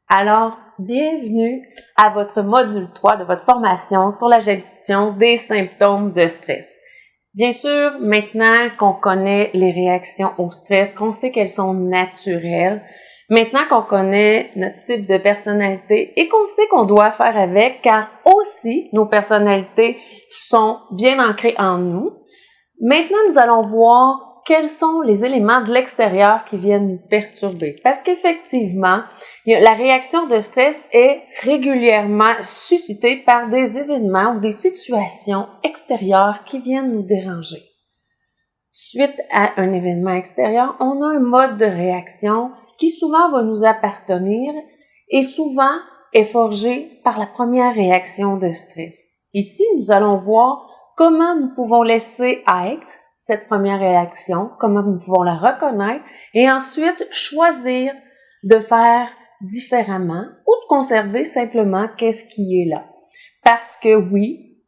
Alors, bienvenue à votre module 3 de votre formation sur la gestion des symptômes de stress. Bien sûr, maintenant qu'on connaît les réactions au stress, qu'on sait qu'elles sont naturelles, maintenant qu'on connaît notre type de personnalité et qu'on sait qu'on doit faire avec, car aussi nos personnalités sont bien ancrées en nous, maintenant nous allons voir quels sont les éléments de l'extérieur qui viennent nous perturber. Parce qu'effectivement, la réaction de stress est régulièrement suscitée par des événements ou des situations extérieures qui viennent nous déranger. Suite à un événement extérieur, on a un mode de réaction qui souvent va nous appartenir et souvent est forgé par la première réaction de stress. Ici, nous allons voir comment nous pouvons laisser être cette première réaction, comment nous pouvons la reconnaître et ensuite choisir de faire différemment ou de conserver simplement qu'est-ce qui est là. Parce que oui,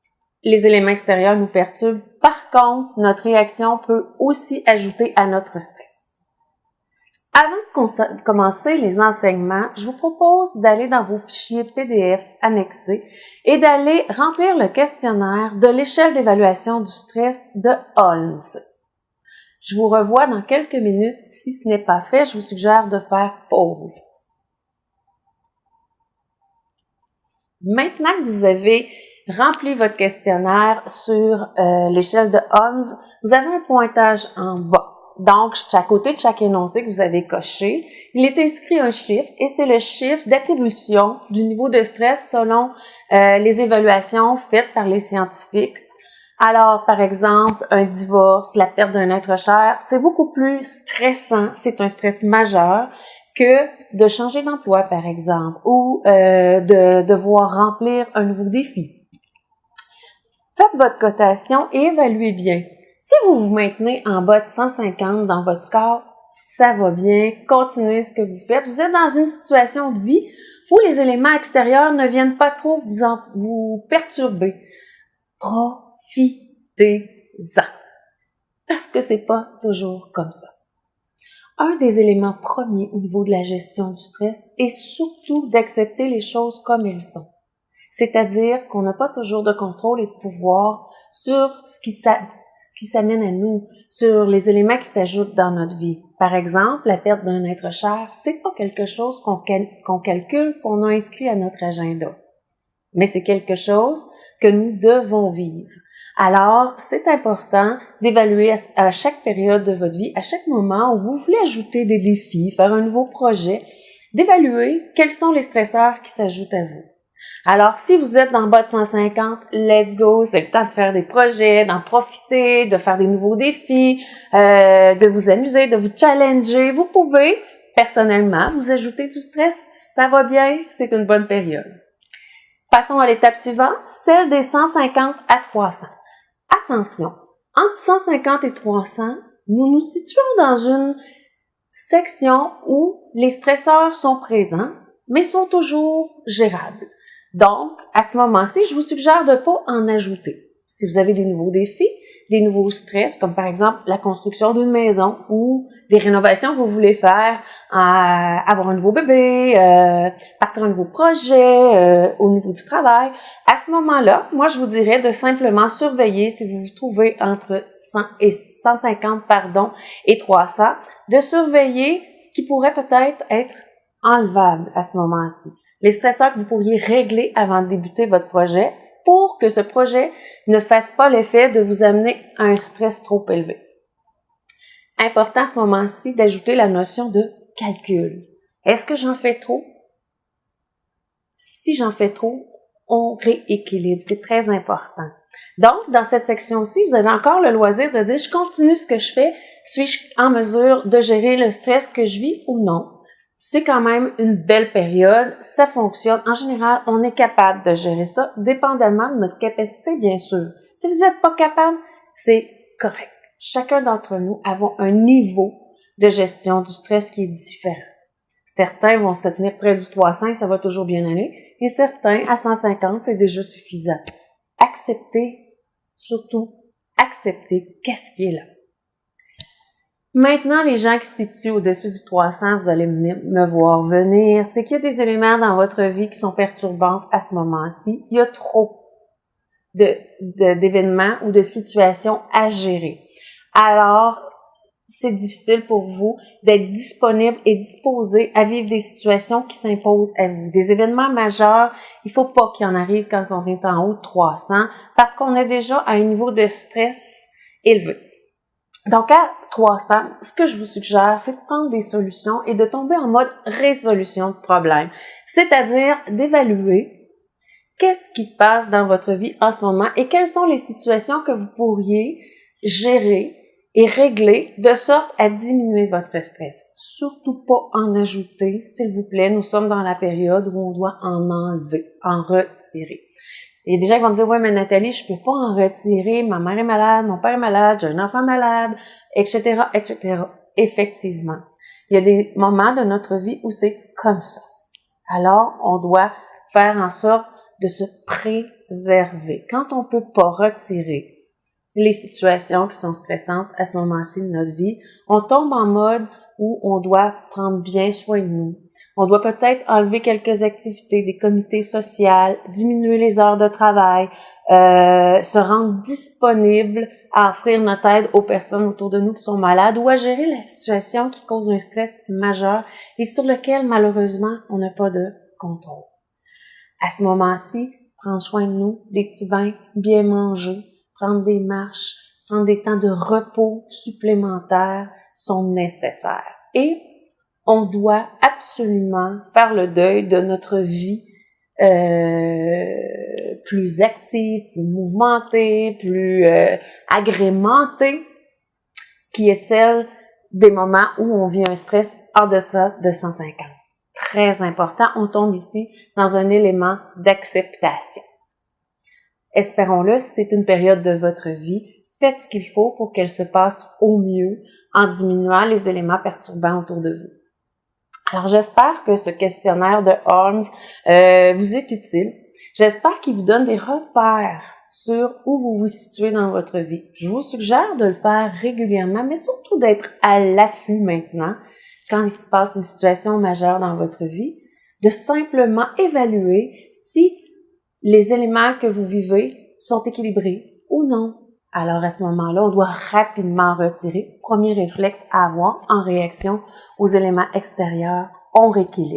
les éléments extérieurs nous perturbent. Par contre, notre réaction peut aussi ajouter à notre stress. Avant de commencer les enseignements, je vous propose d'aller dans vos fichiers PDF annexés et d'aller remplir le questionnaire de l'échelle d'évaluation du stress de Holmes. Je vous revois dans quelques minutes. Si ce n'est pas fait, je vous suggère de faire pause. Maintenant que vous avez rempli votre questionnaire sur l'échelle de Holmes, vous avez un pointage en bas. Donc, à côté de chaque énoncé que vous avez coché, il est inscrit un chiffre et c'est le chiffre d'attribution du niveau de stress selon les évaluations faites par les scientifiques. Alors, par exemple, un divorce, la perte d'un être cher, c'est beaucoup plus stressant, c'est un stress majeur que de changer d'emploi, par exemple, ou de devoir remplir un nouveau défi. Faites votre cotation et évaluez bien. Si vous vous maintenez en bas de 150 dans votre score, ça va bien, continuez ce que vous faites. Vous êtes dans une situation de vie où les éléments extérieurs ne viennent pas trop vous perturber. Profitez-en. Parce que c'est pas toujours comme ça. Un des éléments premiers au niveau de la gestion du stress est surtout d'accepter les choses comme elles sont. C'est-à-dire qu'on n'a pas toujours de contrôle et de pouvoir sur ce qui s'amène à nous, sur les éléments qui s'ajoutent dans notre vie. Par exemple, la perte d'un être cher, c'est pas quelque chose qu'on calcule, qu'on a inscrit à notre agenda. Mais c'est quelque chose que nous devons vivre. Alors, c'est important d'évaluer à chaque période de votre vie, à chaque moment où vous voulez ajouter des défis, faire un nouveau projet, d'évaluer quels sont les stresseurs qui s'ajoutent à vous. Alors, si vous êtes dans le bas de 150, let's go, c'est le temps de faire des projets, d'en profiter, de faire des nouveaux défis, de vous amuser, de vous challenger. Vous pouvez, personnellement, vous ajouter du stress, ça va bien, c'est une bonne période. Passons à l'étape suivante, celle des 150 à 300. Attention, entre 150 et 300, nous nous situons dans une section où les stresseurs sont présents, mais sont toujours gérables. Donc, à ce moment-ci, je vous suggère de ne pas en ajouter. Si vous avez des nouveaux défis, des nouveaux stress, comme par exemple la construction d'une maison ou des rénovations que vous voulez faire, avoir un nouveau bébé, partir un nouveau projet au niveau du travail, à ce moment-là, moi, je vous dirais de simplement surveiller si vous vous trouvez entre 100 et 150, et 300, de surveiller ce qui pourrait peut-être être enlevable à ce moment-ci. Les stresseurs que vous pourriez régler avant de débuter votre projet pour que ce projet ne fasse pas l'effet de vous amener à un stress trop élevé. Important à ce moment-ci d'ajouter la notion de calcul. Est-ce que j'en fais trop? Si j'en fais trop, on rééquilibre. C'est très important. Donc, dans cette section-ci, vous avez encore le loisir de dire, je continue ce que je fais. Suis-je en mesure de gérer le stress que je vis ou non? C'est quand même une belle période, ça fonctionne. En général, on est capable de gérer ça, dépendamment de notre capacité, bien sûr. Si vous n'êtes pas capable, c'est correct. Chacun d'entre nous avons un niveau de gestion du stress qui est différent. Certains vont se tenir près du 300 et ça va toujours bien aller, et certains, à 150, c'est déjà suffisant. Acceptez, surtout, acceptez qu'est-ce qui est là. Maintenant, les gens qui se situent au-dessus du 300, vous allez me voir venir, c'est qu'il y a des éléments dans votre vie qui sont perturbants à ce moment-ci. Il y a trop d'événements ou de situations à gérer. Alors, c'est difficile pour vous d'être disponible et disposé à vivre des situations qui s'imposent à vous. Des événements majeurs, il faut pas qu'il y en arrive quand on est en haut de 300 parce qu'on est déjà à un niveau de stress élevé. Donc, à 300, ce que je vous suggère, c'est de prendre des solutions et de tomber en mode résolution de problèmes. C'est-à-dire d'évaluer qu'est-ce qui se passe dans votre vie en ce moment et quelles sont les situations que vous pourriez gérer et régler de sorte à diminuer votre stress. Surtout pas en ajouter, s'il vous plaît. Nous sommes dans la période où on doit en enlever, en retirer. Il y a des gens qui vont me dire, ouais, mais Nathalie, je peux pas en retirer. Ma mère est malade, mon père est malade, j'ai un enfant malade, etc., etc. Effectivement. Il y a des moments de notre vie où c'est comme ça. Alors, on doit faire en sorte de se préserver. Quand on peut pas retirer les situations qui sont stressantes à ce moment-ci de notre vie, on tombe en mode où on doit prendre bien soin de nous. On doit peut-être enlever quelques activités, des comités sociaux, diminuer les heures de travail, se rendre disponible à offrir notre aide aux personnes autour de nous qui sont malades ou à gérer la situation qui cause un stress majeur et sur lequel, malheureusement, on n'a pas de contrôle. À ce moment-ci, prendre soin de nous, des petits bains, bien manger, prendre des marches, prendre des temps de repos supplémentaires sont nécessaires. Et on doit absolument faire le deuil de notre vie plus active, plus mouvementée, plus agrémentée, qui est celle des moments où on vit un stress en deçà de 150. Très important, on tombe ici dans un élément d'acceptation. Espérons-le, si c'est une période de votre vie, faites ce qu'il faut pour qu'elle se passe au mieux en diminuant les éléments perturbants autour de vous. Alors, j'espère que ce questionnaire de Holmes vous est utile. J'espère qu'il vous donne des repères sur où vous vous situez dans votre vie. Je vous suggère de le faire régulièrement, mais surtout d'être à l'affût maintenant, quand il se passe une situation majeure dans votre vie, de simplement évaluer si les éléments que vous vivez sont équilibrés ou non. Alors, à ce moment-là, on doit rapidement retirer. Premier réflexe à avoir en réaction aux éléments extérieurs, on rééquilibre.